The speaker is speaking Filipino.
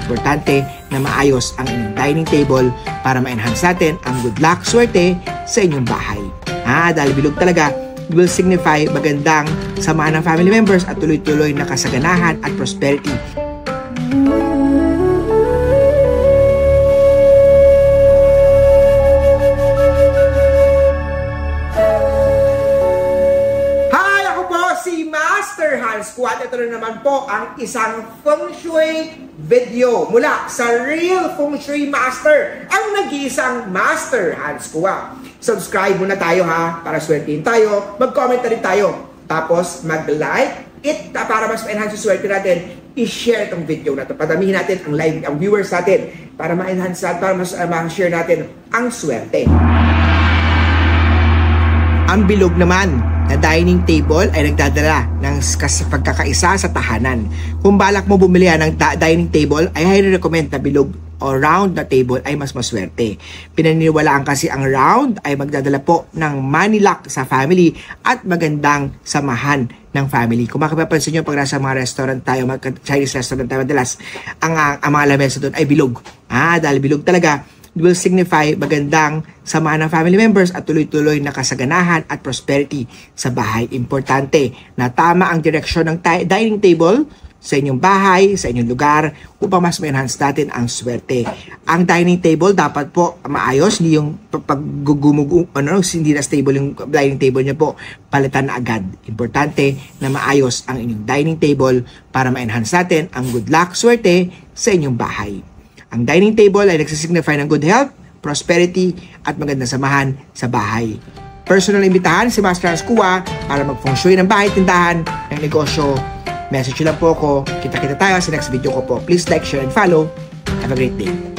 Importante na maayos ang inyong dining table para ma-enhance natin ang good luck, swerte sa inyong bahay. Dahil bilog talaga, will signify magandang samahan ng family members at tuloy-tuloy na kasaganahan at prosperity. Squad, ito na naman po ang isang Feng Shui video mula sa Real Feng Shui Master, ang nag-iisang Master Hans Kua. Subscribe muna tayo para swertihin tayo, mag-comment na rin tayo, tapos mag-like para mas ma-enhance yung swerte natin. I-share itong video na ito, padamihin natin ang viewers natin para ma-enhance natin, para mas ma-share natin ang swerte. Ang bilog naman na dining table ay nagdadala ng pagkakaisa sa tahanan. Kung balak mo bumili ng dining table, ay highly recommend na bilog o round na table ay mas maswerte. Pinaniniwalaan kasi ang round ay magdadala po ng money luck sa family at magandang samahan ng family. Kung makapapansin nyo, pag nasa mga restaurant tayo, Chinese restaurant tayo, madalas ang mga lamesa doon ay bilog. Dahil bilog talaga, will signify magandang samahan ng family members at tuloy-tuloy na kasaganahan at prosperity sa bahay. Importante na tama ang direksyon ng dining table sa inyong bahay, sa inyong lugar upang mas ma-enhance natin ang swerte. Ang dining table dapat po maayos, hindi yung hindi na stable yung dining table niya po, palitan na agad. Importante na maayos ang inyong dining table para ma-enhance natin ang good luck, swerte sa inyong bahay. Ang dining table ay nagsisignify ng good health, prosperity, at magandang samahan sa bahay. Personal imbitahan si Master Hans Kua para mag-feng shui ng bahay, tindahan, ng negosyo. Message lang po ako. Kita-kita tayo sa next video ko po. Please like, share, and follow. Have a great day.